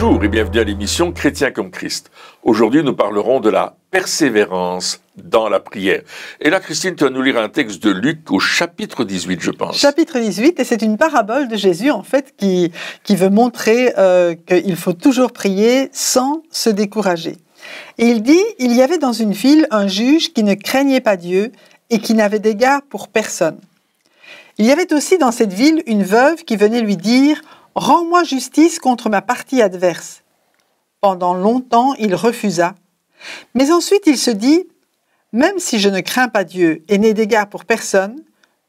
Bonjour et bienvenue à l'émission Chrétien comme Christ. Aujourd'hui, nous parlerons de la persévérance dans la prière. Et là, Christine, tu vas nous lire un texte de Luc au chapitre 18, je pense. Chapitre 18, et c'est une parabole de Jésus, en fait, qui veut montrer qu'il faut toujours prier sans se décourager. Et il dit, il y avait dans une ville un juge qui ne craignait pas Dieu et qui n'avait d'égard pour personne. Il y avait aussi dans cette ville une veuve qui venait lui dire « Rends-moi justice contre ma partie adverse ». Pendant longtemps, il refusa. Mais ensuite, il se dit « Même si je ne crains pas Dieu et n'ai d'égard pour personne,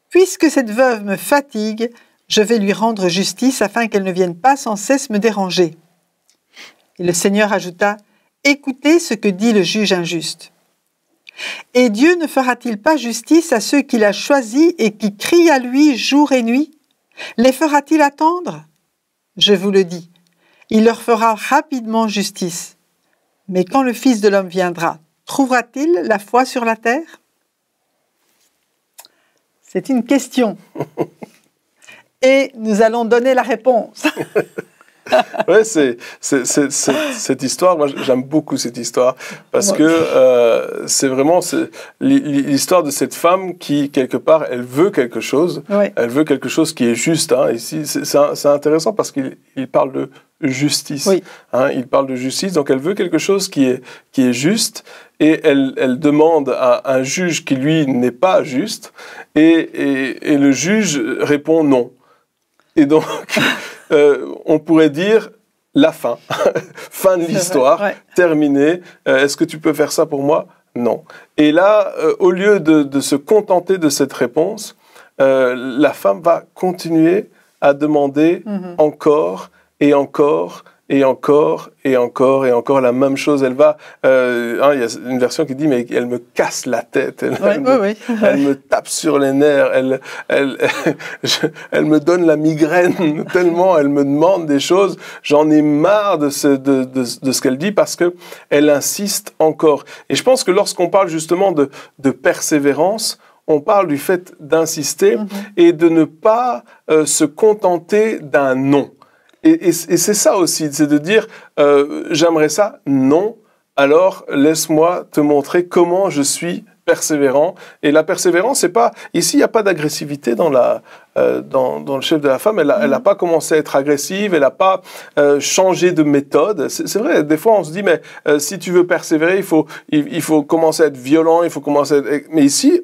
puisque cette veuve me fatigue, je vais lui rendre justice afin qu'elle ne vienne pas sans cesse me déranger. » Et le Seigneur ajouta « Écoutez ce que dit le juge injuste. Et Dieu ne fera-t-il pas justice à ceux qu'il a choisis et qui crient à lui jour et nuit? Les fera-t-il attendre? Je vous le dis, il leur fera rapidement justice. Mais quand le Fils de l'homme viendra, trouvera-t-il la foi sur la terre? C'est une question. Et nous allons donner la réponse. Ouais, cette histoire, moi j'aime beaucoup cette histoire, parce que c'est vraiment l'histoire de cette femme qui, quelque part, elle veut quelque chose, elle veut quelque chose qui est juste. Hein. Ici, c'est intéressant parce qu'il parle de justice. Oui. Hein, il parle de justice, donc elle veut quelque chose qui est juste, et elle demande à un juge qui, lui, n'est pas juste, et le juge répond non. Et donc... on pourrait dire la fin, fin de l'histoire, terminée. Est-ce que tu peux faire ça pour moi? Non. Et là, au lieu de se contenter de cette réponse, la femme va continuer à demander encore et encore et encore et encore et encore la même chose. Elle va, il y a une version qui dit, mais elle me casse la tête, elle me tape sur les nerfs, elle me donne la migraine tellement elle me demande des choses. J'en ai marre de ce qu'elle dit, parce que elle insiste encore. Et je pense que lorsqu'on parle justement de persévérance, on parle du fait d'insister et de ne pas se contenter d'un non. Et c'est ça aussi, c'est de dire j'aimerais ça, non, alors laisse-moi te montrer comment je suis persévérant. Et la persévérance, c'est pas, ici il n'y a pas d'agressivité dans le chef de la femme, elle n'a pas commencé à être agressive, elle n'a pas changé de méthode. C'est vrai, des fois on se dit, mais si tu veux persévérer, il faut commencer à être violent, il faut commencer à être... Mais ici,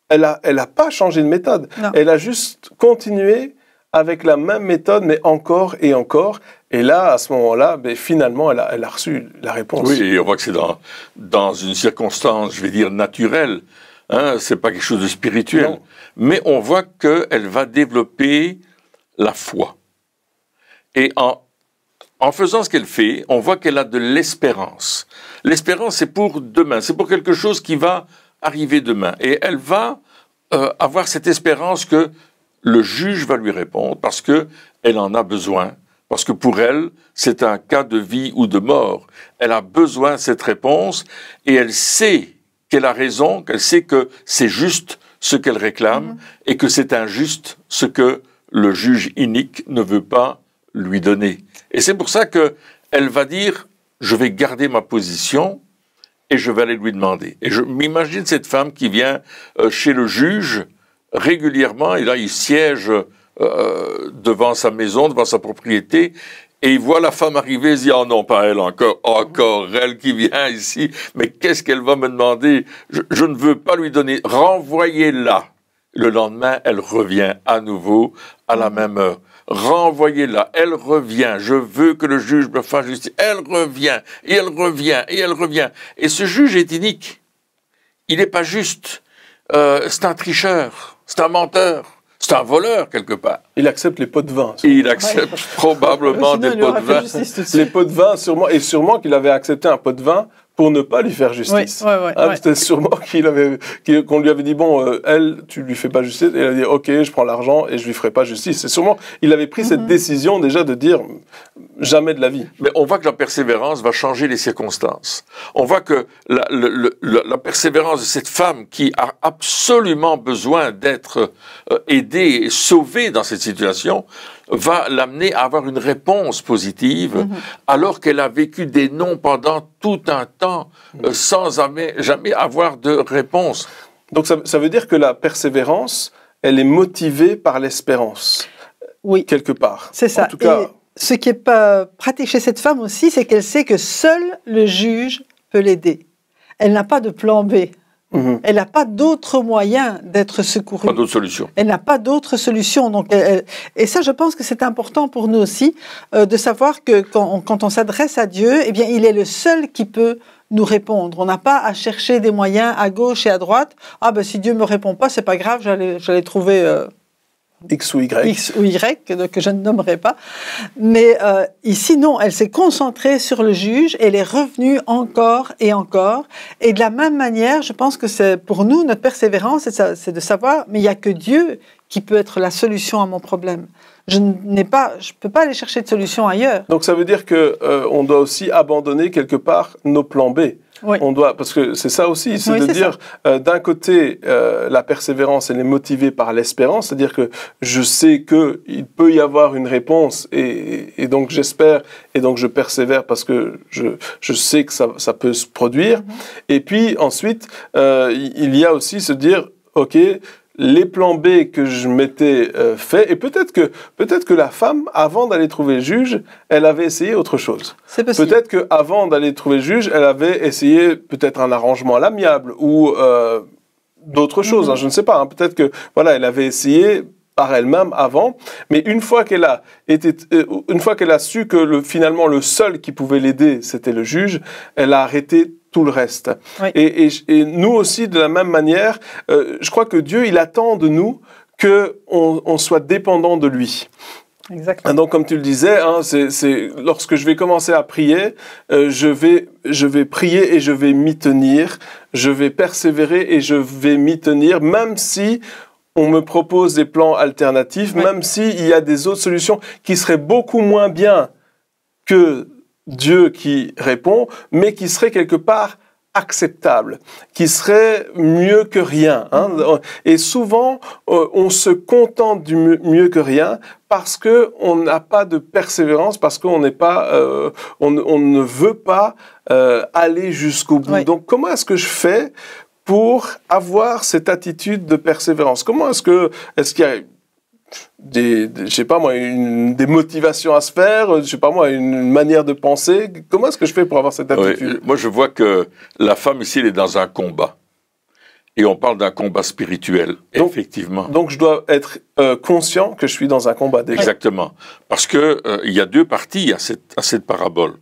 elle a pas changé de méthode, elle a juste continué avec la même méthode, mais encore et encore. Et là, à ce moment-là, finalement, elle a reçu la réponse. Oui, et on voit que c'est dans une circonstance, je vais dire, naturelle. Hein, c'est pas quelque chose de spirituel. Non. Mais on voit qu'elle va développer la foi. Et en faisant ce qu'elle fait, on voit qu'elle a de l'espérance. L'espérance, c'est pour demain. C'est pour quelque chose qui va arriver demain. Et elle va avoir cette espérance que le juge va lui répondre, parce qu'elle en a besoin, parce que pour elle, c'est un cas de vie ou de mort. Elle a besoin de cette réponse, et elle sait qu'elle a raison, qu'elle sait que c'est juste ce qu'elle réclame, et que c'est injuste ce que le juge inique ne veut pas lui donner. Et c'est pour ça qu'elle va dire « je vais garder ma position », et je vais aller lui demander. Et je m'imagine cette femme qui vient chez le juge régulièrement, et là il siège devant sa maison, devant sa propriété, et il voit la femme arriver, il se dit « Oh non, pas elle, encore elle qui vient ici, mais qu'est-ce qu'elle va me demander? Je ne veux pas lui donner, renvoyez-la ». Le lendemain, elle revient à nouveau à la même heure. Renvoyez-la, elle revient, je veux que le juge me fasse justice. Elle revient, et elle revient, et elle revient. Et ce juge est inique, il n'est pas juste, c'est un tricheur. C'est un menteur, c'est un voleur quelque part. Il accepte les pots de vin. Il accepte probablement des pots de vin. Les pots de vin, sûrement, et sûrement qu'il avait accepté un pot de vin pour ne pas lui faire justice. C'était sûrement qu'on lui avait dit, bon, elle, tu lui fais pas justice. Et elle a dit, ok, je prends l'argent et je lui ferai pas justice. C'est sûrement, il avait pris cette décision déjà de dire, jamais de la vie. Mais on voit que la persévérance va changer les circonstances. On voit que la persévérance de cette femme qui a absolument besoin d'être aidée et sauvée dans cette situation va l'amener à avoir une réponse positive, alors qu'elle a vécu des non pendant tout un temps, sans jamais avoir de réponse. Donc ça veut dire que la persévérance, elle est motivée par l'espérance, quelque part. C'est ça. En tout cas, ce qui est pas pratique chez cette femme aussi, c'est qu'elle sait que seul le juge peut l'aider. Elle n'a pas de plan B. Elle n'a pas d'autre moyen d'être secourue. Pas d'autre solution. Elle n'a pas d'autre solution. Donc, et ça, je pense que c'est important pour nous aussi de savoir que quand on s'adresse à Dieu, eh bien, il est le seul qui peut nous répondre. On n'a pas à chercher des moyens à gauche et à droite. Ah ben si Dieu me répond pas, c'est pas grave, j'allais trouver X ou Y. X ou Y, que je ne nommerai pas. Mais ici, non, elle s'est concentrée sur le juge, elle est revenue encore et encore. Et de la même manière, je pense que c'est pour nous, notre persévérance, c'est de savoir, mais il n'y a que Dieu qui peut être la solution à mon problème. Je ne peux pas aller chercher de solution ailleurs. Donc ça veut dire qu'on doit aussi abandonner quelque part nos plans B. Oui. On doit, parce que c'est ça aussi, c'est de dire, d'un côté, la persévérance, elle est motivée par l'espérance, c'est-à-dire que je sais qu'il peut y avoir une réponse, et donc j'espère, et donc je persévère parce que je sais que ça peut se produire. Et puis ensuite, il y a aussi se dire, ok, les plans B que je m'étais fait, et peut-être que la femme, avant d'aller trouver le juge, elle avait essayé autre chose. C'est possible. Peut-être qu'avant d'aller trouver le juge, elle avait essayé peut-être un arrangement à l'amiable ou d'autres choses, je ne sais pas. Peut-être que elle avait essayé par elle-même avant, mais une fois qu'elle a su que finalement le seul qui pouvait l'aider, c'était le juge, elle a arrêté tout le reste. Oui. Et nous aussi, de la même manière, je crois que Dieu, il attend de nous qu'on soit dépendant de lui. Exactement. Donc, comme tu le disais, c'est lorsque je vais commencer à prier, je vais prier et je vais m'y tenir. Je vais persévérer et je vais m'y tenir, même si on me propose des plans alternatifs, même s'il y a des autres solutions qui seraient beaucoup moins bien que Dieu qui répond, mais qui seraient quelque part acceptables, qui seraient mieux que rien. Et souvent, on se contente du mieux que rien parce qu'on n'a pas de persévérance, parce qu'on n'est pas, on ne veut pas aller jusqu'au bout. Donc, comment est-ce que je fais pour avoir cette attitude de persévérance? Comment est-ce qu'il y a je sais pas moi, des motivations à se faire, je sais pas moi, une manière de penser? Comment est-ce que je fais pour avoir cette attitude? Moi, je vois que la femme ici, elle est dans un combat. Et on parle d'un combat spirituel, effectivement. Donc, je dois être conscient que je suis dans un combat déjà. Exactement. Parce que il y a deux parties à cette parabole.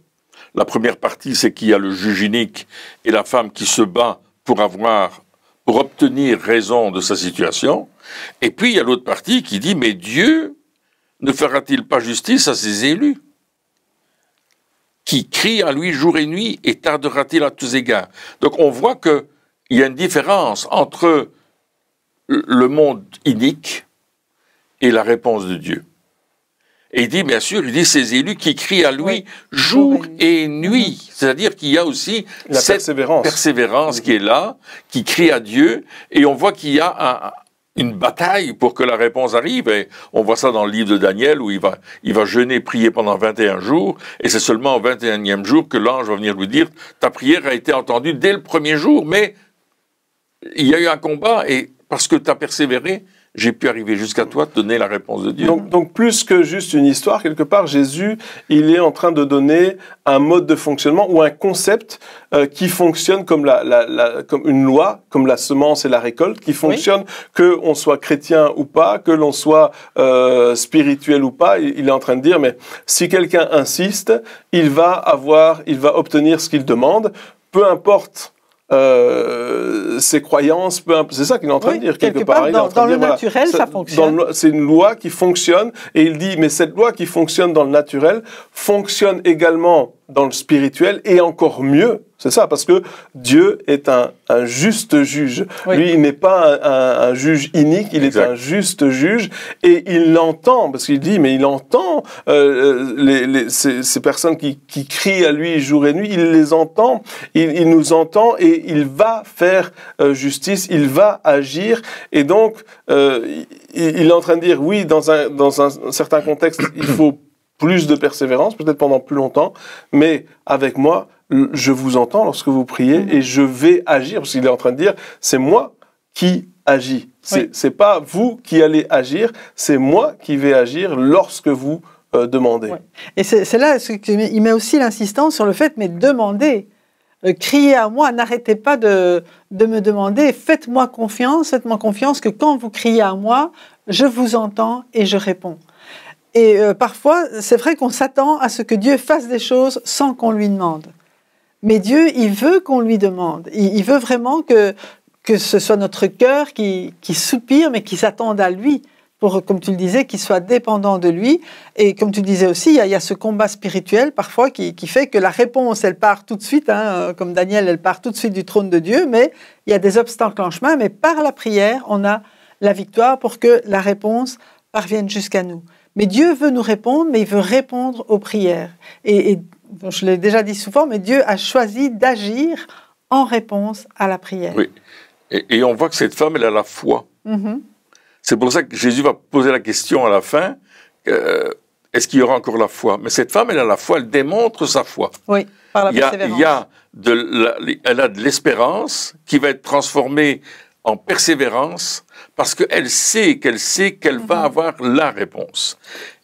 La première partie, c'est qu'il y a le juge unique et la femme qui se bat pour obtenir raison de sa situation. Et puis, il y a l'autre partie qui dit, mais Dieu ne fera-t-il pas justice à ses élus? Qui crient à lui jour et nuit et tardera-t-il à tous égards? Donc, on voit qu'il y a une différence entre le monde inique et la réponse de Dieu. Et il dit, bien sûr, ces élus qui crient à lui jour et nuit. C'est-à-dire qu'il y a aussi cette persévérance qui est là, qui crie à Dieu, et on voit qu'il y a une bataille pour que la réponse arrive, et on voit ça dans le livre de Daniel, où il va jeûner, prier pendant 21 jours, et c'est seulement au 21e jour que l'ange va venir lui dire, ta prière a été entendue dès le premier jour, mais il y a eu un combat, et parce que tu as persévéré, j'ai pu arriver jusqu'à toi, te donner la réponse de Dieu. Donc plus que juste une histoire, quelque part, Jésus, il est en train de donner un mode de fonctionnement ou un concept qui fonctionne comme comme une loi, comme la semence et la récolte, qui fonctionne que on soit chrétien ou pas, que l'on soit spirituel ou pas. Il est en train de dire, mais si quelqu'un insiste, il va obtenir ce qu'il demande, peu importe ses croyances, c'est ça qu'il est en train de dire quelque part. Dans le naturel, ça fonctionne. C'est une loi qui fonctionne, et il dit, mais cette loi qui fonctionne dans le naturel fonctionne également dans le spirituel et encore mieux. C'est ça, parce que Dieu est un juste juge. Oui. Lui, il n'est pas un juge inique, il est un juste juge, et il l'entend, parce qu'il dit, mais il entend ces personnes qui crient à lui jour et nuit, il les entend, il nous entend, et il va faire justice, il va agir, et donc, il est en train de dire, oui, dans un certain contexte, il faut plus de persévérance, peut-être pendant plus longtemps, mais avec moi, je vous entends lorsque vous priez et je vais agir, parce qu'il est en train de dire, c'est moi qui agis. C'est pas vous qui allez agir, c'est moi qui vais agir lorsque vous demandez. Oui. Et c'est là qu'il met aussi l'insistance sur le fait, mais demandez, criez à moi, n'arrêtez pas de me demander, faites-moi confiance que quand vous criez à moi, je vous entends et je réponds. Et parfois, c'est vrai qu'on s'attend à ce que Dieu fasse des choses sans qu'on lui demande. Mais Dieu, il veut qu'on lui demande. Il veut vraiment que ce soit notre cœur qui soupire, mais qui s'attende à lui, pour, comme tu le disais, qu'il soit dépendant de lui. Et comme tu le disais aussi, il y a ce combat spirituel parfois qui fait que la réponse, elle part tout de suite, comme Daniel, elle part tout de suite du trône de Dieu, mais il y a des obstacles en chemin. Mais par la prière, on a la victoire pour que la réponse parvienne jusqu'à nous. Mais Dieu veut nous répondre, mais il veut répondre aux prières. Et je l'ai déjà dit souvent, mais Dieu a choisi d'agir en réponse à la prière. Oui, et on voit que cette femme, elle a la foi. Mm-hmm. C'est pour ça que Jésus va poser la question à la fin, est-ce qu'il y aura encore la foi? Mais cette femme, elle a la foi, elle démontre sa foi. Oui, par la persévérance. Elle a de l'espérance qui va être transformée en persévérance, parce qu'elle sait qu'elle va avoir la réponse.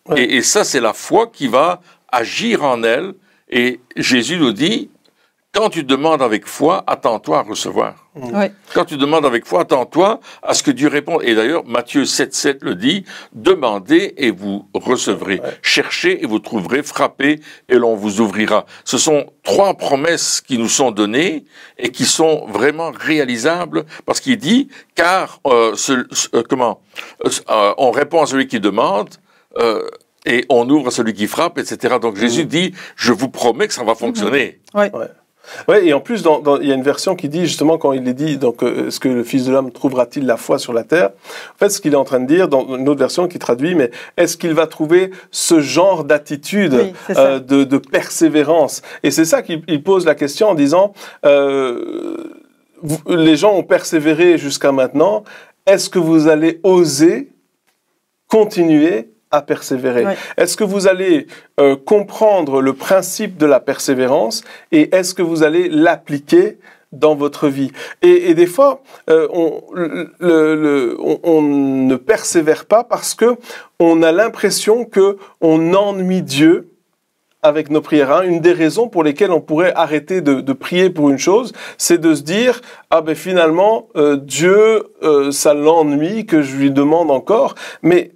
Ouais. Et ça, c'est la foi qui va agir en elle. Et Jésus nous dit, quand tu demandes avec foi, attends-toi à recevoir. Ouais. Quand tu demandes avec foi, attends-toi à ce que Dieu réponde. Et d'ailleurs, Matthieu 7,7 le dit, demandez et vous recevrez. Ouais. Cherchez et vous trouverez, frappez et l'on vous ouvrira. Ce sont 3 promesses qui nous sont données et qui sont vraiment réalisables, parce qu'il dit, car on répond à celui qui demande, et on ouvre à celui qui frappe, etc. Donc Jésus dit, je vous promets que ça va fonctionner. Ouais. Ouais. Ouais, et en plus, il y a une version qui dit, justement, quand il est dit, donc, est-ce que le Fils de l'homme trouvera-t-il la foi sur la terre? En fait, ce qu'il est en train de dire, dans une autre version qui traduit, mais est-ce qu'il va trouver ce genre d'attitude, de persévérance? Et c'est ça qu'il pose la question en disant, les gens ont persévéré jusqu'à maintenant, est-ce que vous allez oser continuer à persévérer? Ouais. Est-ce que vous allez comprendre le principe de la persévérance et est-ce que vous allez l'appliquer dans votre vie? Et des fois, on ne persévère pas parce que on a l'impression que on ennuie Dieu avec nos prières. Une des raisons pour lesquelles on pourrait arrêter de prier pour une chose, c'est de se dire, ah ben finalement, Dieu, ça l'ennuie que je lui demande encore, mais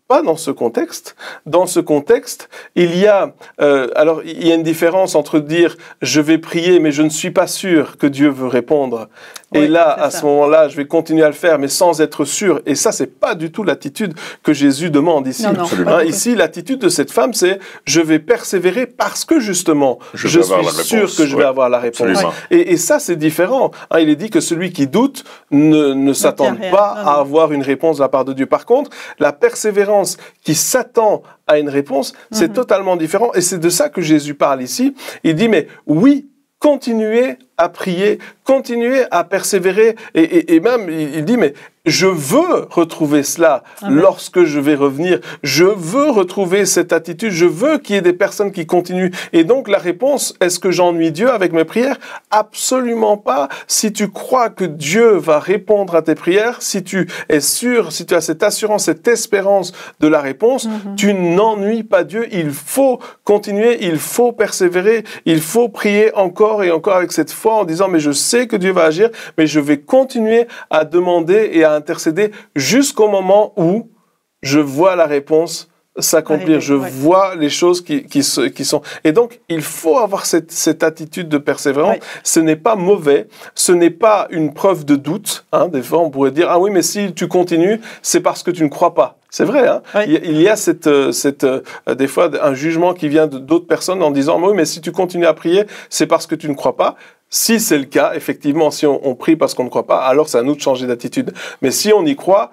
pas dans ce contexte. Dans ce contexte, il y a une différence entre dire je vais prier mais je ne suis pas sûr que Dieu veut répondre. Oui, et là, à ce moment-là, je vais continuer à le faire mais sans être sûr. Et ça, c'est pas du tout l'attitude que Jésus demande ici. Non, ici, l'attitude de cette femme, c'est je vais persévérer parce que justement, je suis sûr que je vais avoir la réponse. Et ça, c'est différent. Il est dit que celui qui doute ne s'attend pas à avoir une réponse de la part de Dieu. Par contre, la persévérance qui s'attend à une réponse, c'est totalement différent. Et c'est de ça que Jésus parle ici. Il dit, mais oui, continuez à prier, continuez à persévérer. Et même, il dit, mais je veux retrouver cela lorsque je vais revenir. Je veux retrouver cette attitude. Je veux qu'il y ait des personnes qui continuent. Et donc, la réponse, est-ce que j'ennuie Dieu avec mes prières? Absolument pas. Si tu crois que Dieu va répondre à tes prières, si tu es sûr, si tu as cette assurance, cette espérance de la réponse, tu n'ennuies pas Dieu. Il faut continuer, il faut persévérer, il faut prier encore et encore avec cette foi en disant, mais je sais que Dieu va agir, mais je vais continuer à demander et à intercéder jusqu'au moment où je vois la réponse s'accomplir, je vois les choses qui sont... Et donc, il faut avoir cette attitude de persévérance. Ce n'est pas mauvais, ce n'est pas une preuve de doute. Hein. Des fois, on pourrait dire, ah oui, mais si tu continues, c'est parce que tu ne crois pas. C'est vrai, hein. Il y a des fois un jugement qui vient d'autres personnes en disant, oui, mais si tu continues à prier, c'est parce que tu ne crois pas. Si c'est le cas, effectivement, si on prie parce qu'on ne croit pas, alors c'est à nous de changer d'attitude. Mais si on y croit,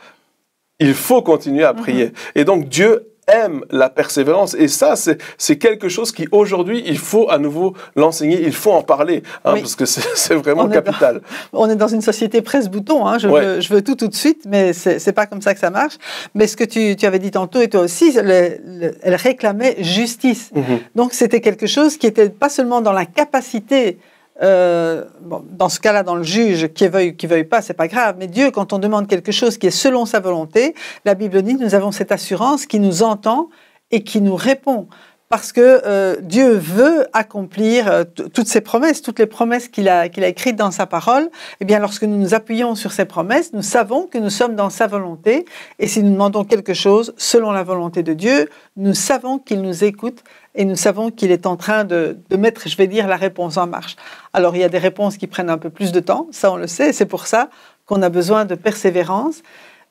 il faut continuer à prier. Et donc, Dieu aime la persévérance. Et ça, c'est quelque chose qui, aujourd'hui, il faut à nouveau l'enseigner, il faut en parler, hein, parce que c'est vraiment capital. On est dans une société presse-bouton, hein, je veux tout de suite, mais c'est pas comme ça que ça marche. Mais ce que tu avais dit tantôt, et toi aussi, elle réclamait justice. Donc, c'était quelque chose qui était pas seulement dans la capacité dans ce cas-là, dans le juge, qui veuille pas, c'est pas grave. Mais Dieu, quand on demande quelque chose qui est selon sa volonté, la Bible dit, nous avons cette assurance qui nous entend et qui nous répond. Parce que Dieu veut accomplir toutes ses promesses, toutes les promesses qu'il a écrites dans sa parole. Eh bien, lorsque nous nous appuyons sur ces promesses, nous savons que nous sommes dans sa volonté. Et si nous demandons quelque chose selon la volonté de Dieu, nous savons qu'il nous écoute et nous savons qu'il est en train de mettre, je vais dire, la réponse en marche. Alors, il y a des réponses qui prennent un peu plus de temps, ça on le sait, c'est pour ça qu'on a besoin de persévérance.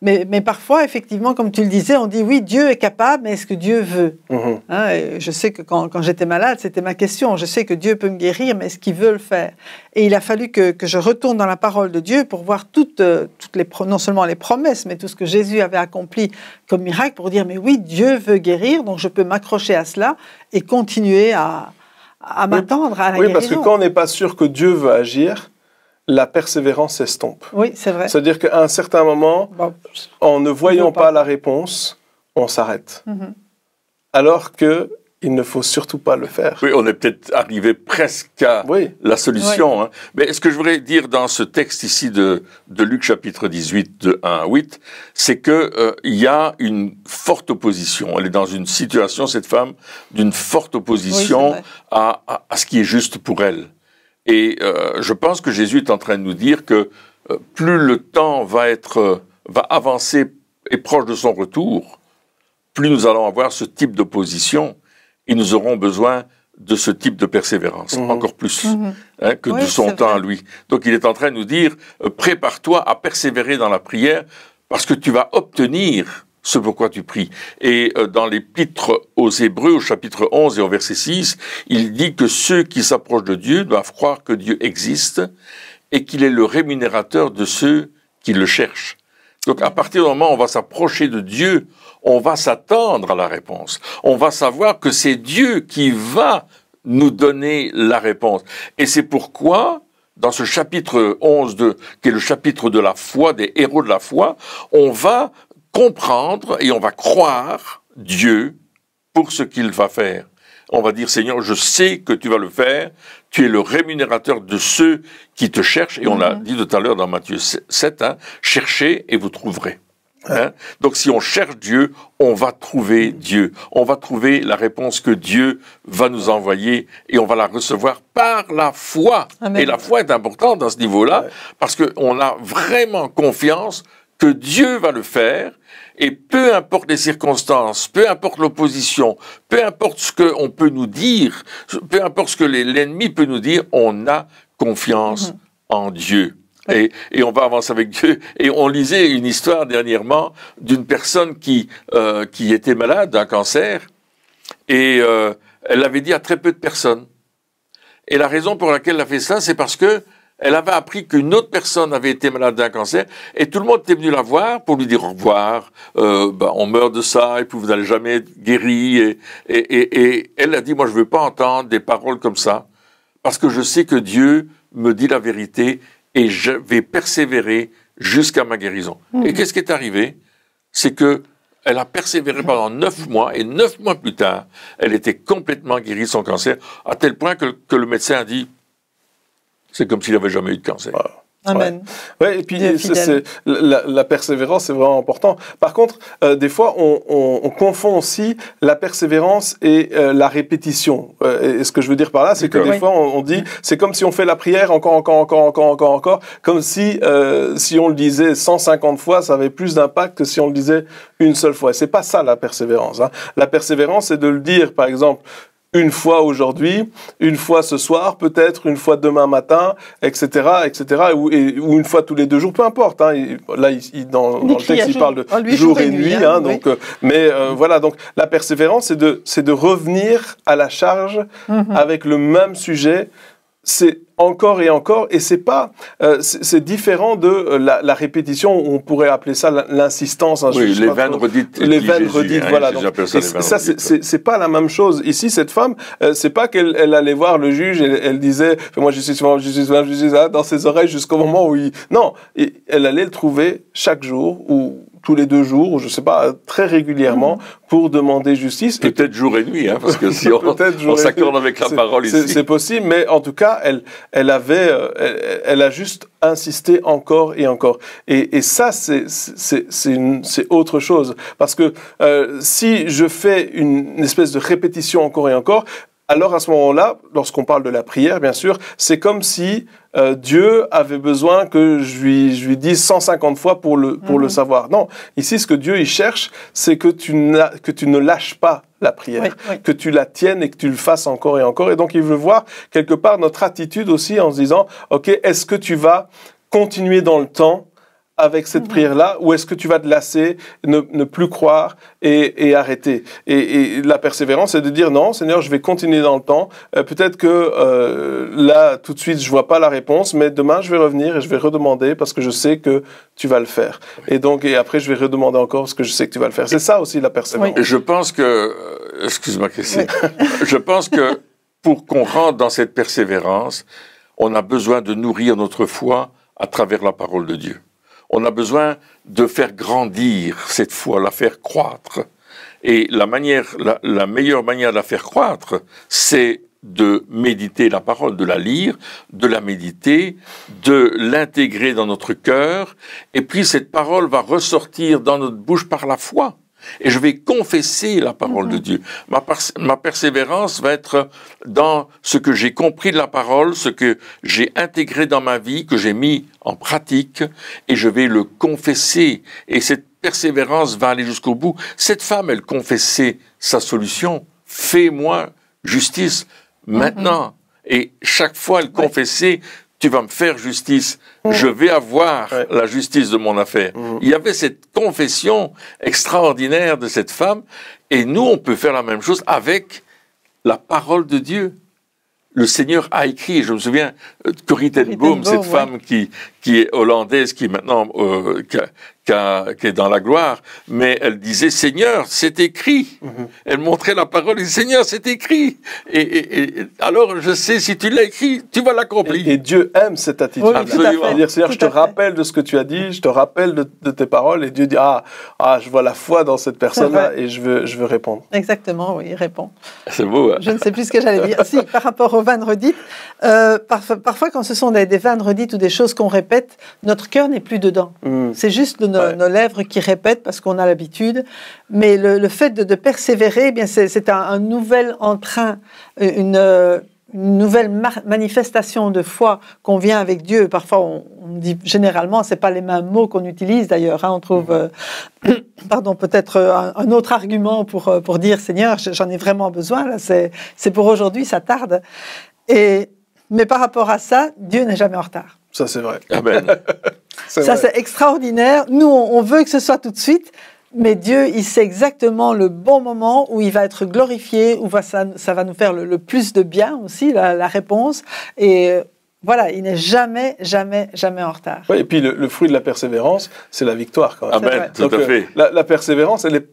Mais parfois, effectivement, comme tu le disais, on dit oui, Dieu est capable, mais est-ce que Dieu veut? Hein, et je sais que quand j'étais malade, c'était ma question. Je sais que Dieu peut me guérir, mais est-ce qu'il veut le faire? Et il a fallu que je retourne dans la parole de Dieu pour voir non seulement les promesses, mais tout ce que Jésus avait accompli comme miracle pour dire, mais oui, Dieu veut guérir, donc je peux m'accrocher à cela et continuer à m'attendre à la guérison. Oui, parce que quand on n'est pas sûr que Dieu veut agir, la persévérance s'estompe. Oui, c'est vrai. C'est-à-dire qu'à un certain moment, en ne voyant pas la réponse, on s'arrête. Alors qu'il ne faut surtout pas le faire. Oui, on est peut-être arrivé presque à la solution. Hein. Mais ce que je voudrais dire dans ce texte ici de Luc chapitre 18, de 1 à 8, c'est qu'il y a une forte opposition. Elle est dans une situation, cette femme, d'une forte opposition à ce qui est juste pour elle. Et je pense que Jésus est en train de nous dire que plus le temps va avancer et proche de son retour, plus nous allons avoir ce type d'opposition et nous aurons besoin de ce type de persévérance, encore plus que de son temps à lui. Donc il est en train de nous dire, prépare-toi à persévérer dans la prière parce que tu vas obtenir ce pourquoi tu pries. Et dans l'épître aux Hébreux, au chapitre 11 et au verset 6, il dit que ceux qui s'approchent de Dieu doivent croire que Dieu existe et qu'il est le rémunérateur de ceux qui le cherchent. Donc à partir du moment où on va s'approcher de Dieu, on va s'attendre à la réponse. On va savoir que c'est Dieu qui va nous donner la réponse. Et c'est pourquoi, dans ce chapitre 11, qui est le chapitre de la foi, des héros de la foi, on va comprendre et on va croire Dieu pour ce qu'il va faire. On va dire, Seigneur, je sais que tu vas le faire, tu es le rémunérateur de ceux qui te cherchent, et on l'a dit tout à l'heure dans Matthieu 7, hein, cherchez et vous trouverez. Hein? Donc si on cherche Dieu, on va trouver Dieu, on va trouver la réponse que Dieu va nous envoyer, et on va la recevoir par la foi. Amen. Et la foi est importante dans ce niveau-là, parce qu'on a vraiment confiance que Dieu va le faire, et peu importe les circonstances, peu importe l'opposition, peu importe ce qu'on peut nous dire, peu importe ce que l'ennemi peut nous dire, on a confiance en Dieu. Et on va avancer avec Dieu. Et on lisait une histoire dernièrement d'une personne qui était malade d'un cancer, et elle l'avait dit à très peu de personnes. Et la raison pour laquelle elle a fait ça, c'est parce que elle avait appris qu'une autre personne avait été malade d'un cancer, et tout le monde était venu la voir pour lui dire au revoir, on meurt de ça, et puis vous n'allez jamais être guéri, et elle a dit, moi je ne veux pas entendre des paroles comme ça, parce que je sais que Dieu me dit la vérité, et je vais persévérer jusqu'à ma guérison. Et qu'est-ce qui est arrivé? C'est que elle a persévéré pendant 9 mois, et 9 mois plus tard, elle était complètement guérie de son cancer, à tel point que le médecin a dit, c'est comme s'il n'avait jamais eu de cancer. Amen. Ouais, et puis la persévérance, c'est vraiment important. Par contre, des fois, on confond aussi la persévérance et la répétition. Et ce que je veux dire par là, c'est que des fois, on dit, c'est comme si on fait la prière encore, comme si on le disait 150 fois, ça avait plus d'impact que si on le disait une seule fois. Et c'est pas ça la persévérance. Hein. La persévérance, c'est de le dire, par exemple, une fois aujourd'hui, une fois ce soir, peut-être une fois demain matin, etc., ou une fois tous les 2 jours, peu importe. Hein. Là, dans le texte, il parle de jour et nuit. Hein, donc, voilà. Donc, la persévérance, c'est de revenir à la charge avec le même sujet. C'est encore et encore, et c'est pas, c'est différent de la répétition. On pourrait appeler ça l'insistance. Hein, oui, les vaines redites. Les vaines redites, voilà. Donc, ça, c'est pas la même chose. Ici, cette femme, c'est pas qu'elle allait voir le juge et elle disait, moi, je suis dans ses oreilles jusqu'au moment où non, elle allait le trouver chaque jour ou tous les 2 jours, ou je sais pas, très régulièrement, pour demander justice. Peut-être jour et nuit, hein, parce que si on s'accorde avec la parole ici. C'est possible, mais en tout cas, elle a juste insisté encore et encore. Et ça, c'est autre chose. Parce que si je fais une espèce de répétition encore et encore, alors à ce moment-là, lorsqu'on parle de la prière, bien sûr, c'est comme si Dieu avait besoin que je lui dise 150 fois pour le savoir. Non, ici, ce que Dieu il cherche, c'est que tu ne lâches pas la prière, que tu la tiennes et que tu le fasses encore et encore. Et donc, il veut voir quelque part notre attitude aussi en se disant, OK, est-ce que tu vas continuer dans le temps avec cette prière-là, ou est-ce que tu vas te lasser, ne plus croire et arrêter? Et la persévérance, c'est de dire non, Seigneur, je vais continuer dans le temps. Peut-être que là, tout de suite, je vois pas la réponse, mais demain, je vais revenir et je vais redemander parce que je sais que tu vas le faire. Et après, je vais redemander encore parce que je sais que tu vas le faire. C'est ça aussi la persévérance. Oui. Je pense que, excuse-moi, Christine, je pense que pour qu'on rentre dans cette persévérance, on a besoin de nourrir notre foi à travers la parole de Dieu. On a besoin de faire grandir cette foi, la faire croître. Et la meilleure manière de la faire croître, c'est de méditer la parole, de la lire, de la méditer, de l'intégrer dans notre cœur. Et puis cette parole va ressortir dans notre bouche par la foi. Et je vais confesser la parole de Dieu. Ma persévérance va être dans ce que j'ai compris de la parole, ce que j'ai intégré dans ma vie, que j'ai mis en pratique, et je vais le confesser. Et cette persévérance va aller jusqu'au bout. Cette femme, elle confessait sa solution. Fais-moi justice maintenant. Et chaque fois, elle confessait, tu vas me faire justice. Je vais avoir la justice de mon affaire. Il y avait cette confession extraordinaire de cette femme, et nous, on peut faire la même chose avec la parole de Dieu. Le Seigneur a écrit, je me souviens, Corrie ten Boom, cette femme qui est hollandaise, qui est maintenant qui est dans la gloire, mais elle disait, Seigneur, c'est écrit. Elle montrait la parole et disait, Seigneur, c'est écrit. Et alors, je sais, si tu l'as écrit, tu vas l'accomplir. Et Dieu aime cette attitude. Oui, absolument. Dire, Seigneur, je te rappelle de ce que tu as dit, je te rappelle de tes paroles, et Dieu dit, je vois la foi dans cette personne-là, et je veux répondre. Exactement, oui, il répond. C'est beau, hein? Je ne sais plus ce que j'allais dire. Si, par rapport aux vannes redites, parfois quand ce sont des vannes redites ou des choses qu'on répète, notre cœur n'est plus dedans. C'est juste nos lèvres qui répètent parce qu'on a l'habitude. Mais le fait de persévérer, eh bien c'est un nouvel entrain, une nouvelle manifestation de foi qu'on vient avec Dieu. Parfois, on dit généralement, c'est pas les mêmes mots qu'on utilise d'ailleurs. Hein, on trouve, peut-être un autre argument pour dire Seigneur, j'en ai vraiment besoin. Là, c'est pour aujourd'hui, ça tarde. Mais par rapport à ça, Dieu n'est jamais en retard. Ça, c'est vrai. Amen. C'est extraordinaire. Nous, on veut que ce soit tout de suite, mais Dieu, il sait exactement le bon moment où il va être glorifié, où ça va nous faire le plus de bien aussi, la réponse. Et voilà, il n'est jamais en retard. Oui, et puis le fruit de la persévérance, c'est la victoire quand même. Amen, tout à fait. La persévérance, elle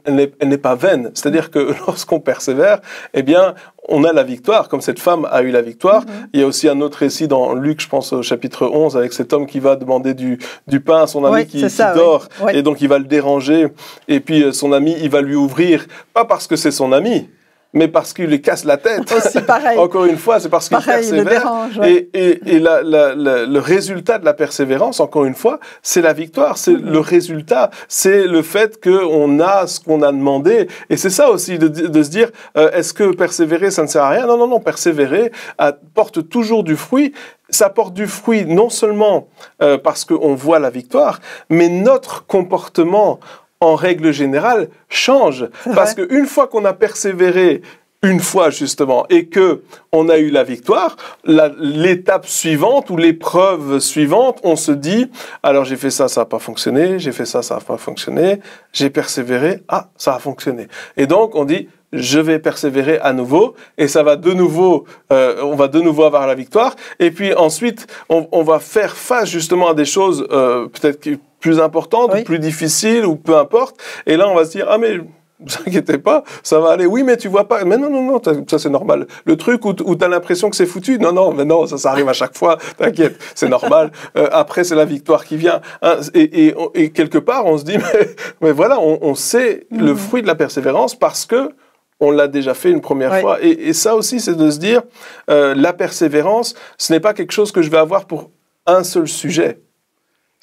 n'est pas vaine. C'est-à-dire que lorsqu'on persévère, eh bien, on a la victoire, comme cette femme a eu la victoire. Il y a aussi un autre récit dans Luc, je pense au chapitre 11, avec cet homme qui va demander du pain à son ami qui dort, et donc il va le déranger, et puis son ami, il va lui ouvrir, pas parce que c'est son ami, mais parce qu'il lui casse la tête. Aussi pareil. Encore une fois, c'est parce qu'il persévère. Le dérange, ouais. Et le résultat de la persévérance, encore une fois, c'est la victoire. C'est le résultat. C'est le fait qu'on a ce qu'on a demandé. Et c'est ça aussi, de se dire, est-ce que persévérer, ça ne sert à rien? Non, non, non. Persévérer porte toujours du fruit. Ça porte du fruit non seulement parce qu'on voit la victoire, mais notre comportement, en règle générale, change. Parce qu'une fois qu'on a persévéré, une fois justement, et que on a eu la victoire, l'étape suivante ou l'épreuve suivante, on se dit, alors j'ai fait ça, ça n'a pas fonctionné, j'ai fait ça, ça n'a pas fonctionné, j'ai persévéré, ah, ça a fonctionné. Et donc on dit, je vais persévérer à nouveau, et ça va de nouveau, on va de nouveau avoir la victoire, et puis ensuite, on va faire face justement à des choses peut-être plus importantes, ou plus difficiles, ou peu importe, et là on va se dire, ah mais ne vous inquiétez pas, ça va aller. Oui, mais tu vois pas. Mais non, non, non, ça c'est normal. Le truc où tu as l'impression que c'est foutu, non, non, mais non, ça arrive à chaque fois. T'inquiète, c'est normal. Après, c'est la victoire qui vient. Hein, et quelque part, on se dit, mais voilà, on sait le fruit de la persévérance parce que on l'a déjà fait une première fois. Et ça aussi, c'est de se dire, la persévérance, ce n'est pas quelque chose que je vais avoir pour un seul sujet.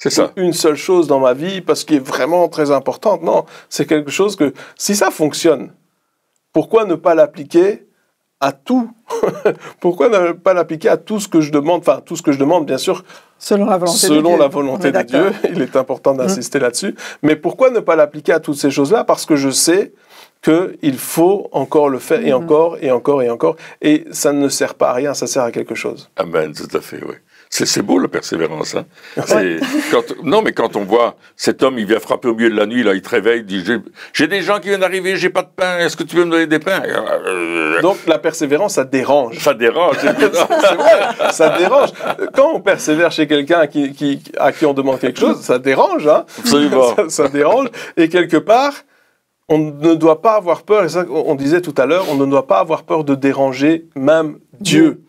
C'est ça. Une seule chose dans ma vie, parce qu'elle est vraiment très importante. Non, c'est quelque chose que, si ça fonctionne, pourquoi ne pas l'appliquer à tout? Pourquoi ne pas l'appliquer à tout ce que je demande? Enfin, tout ce que je demande, bien sûr, selon la volonté de Dieu. Il est important d'insister là-dessus. Mais pourquoi ne pas l'appliquer à toutes ces choses-là? Parce que je sais qu'il faut encore le faire, et encore, et encore, et encore. Et ça ne sert pas à rien, ça sert à quelque chose. Amen, tout à fait, oui. C'est beau, la persévérance. Hein. Non, mais quand on voit cet homme, il vient frapper au milieu de la nuit, là, il te réveille, il dit, j'ai des gens qui viennent d'arriver, j'ai pas de pain, est-ce que tu veux me donner des pains? Donc, la persévérance, ça dérange. Ça dérange. C'est vrai, ça dérange. Quand on persévère chez quelqu'un à qui on demande quelque chose, ça dérange. Hein. Absolument. Ça dérange. Et quelque part, on ne doit pas avoir peur, et ça on disait tout à l'heure, on ne doit pas avoir peur de déranger même Dieu.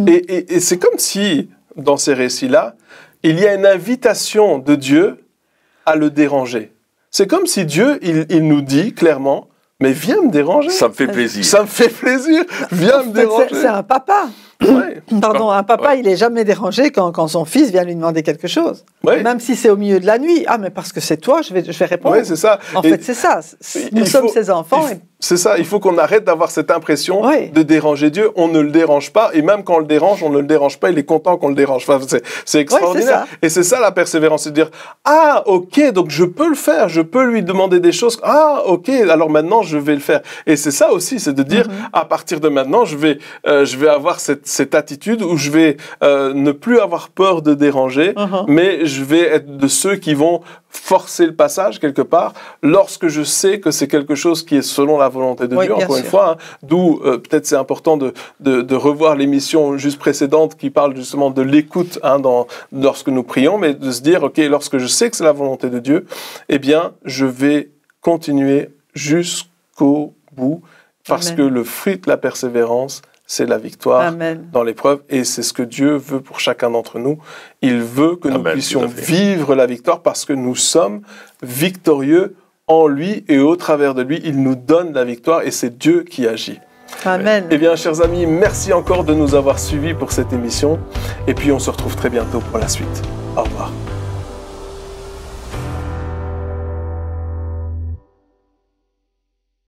Et c'est comme si, dans ces récits-là, il y a une invitation de Dieu à le déranger. C'est comme si Dieu, il nous dit clairement, mais viens me déranger. Ça me fait plaisir. Ça me fait plaisir, viens me déranger. C'est un papa. Ouais. Pardon, un papa, il n'est jamais dérangé quand son fils vient lui demander quelque chose. Ouais. Même si c'est au milieu de la nuit. Ah, mais parce que c'est toi, je vais répondre. Oui, c'est ça. En fait, c'est ça. Nous sommes ses enfants. C'est ça, il faut qu'on arrête d'avoir cette impression de déranger Dieu. On ne le dérange pas, et même quand on le dérange, on ne le dérange pas, il est content qu'on le dérange. Enfin, c'est extraordinaire. Et c'est ça la persévérance, c'est de dire, ah, ok, donc je peux le faire, je peux lui demander des choses, ah, ok, alors maintenant je vais le faire. Et c'est ça aussi, c'est de dire, à partir de maintenant, je vais avoir cette attitude où je vais ne plus avoir peur de déranger, mais je vais être de ceux qui vont forcer le passage quelque part, lorsque je sais que c'est quelque chose qui est selon la volonté de Dieu, encore une fois, hein, d'où peut-être c'est important de revoir l'émission juste précédente qui parle justement de l'écoute lorsque nous prions, mais de se dire, ok, lorsque je sais que c'est la volonté de Dieu, eh bien, je vais continuer jusqu'au bout, parce que le fruit de la persévérance, c'est la victoire dans l'épreuve, et c'est ce que Dieu veut pour chacun d'entre nous. Il veut que nous puissions vivre la victoire parce que nous sommes victorieux en lui, et au travers de lui, il nous donne la victoire, et c'est Dieu qui agit. Amen. Eh bien, chers amis, merci encore de nous avoir suivis pour cette émission, et puis on se retrouve très bientôt pour la suite. Au revoir.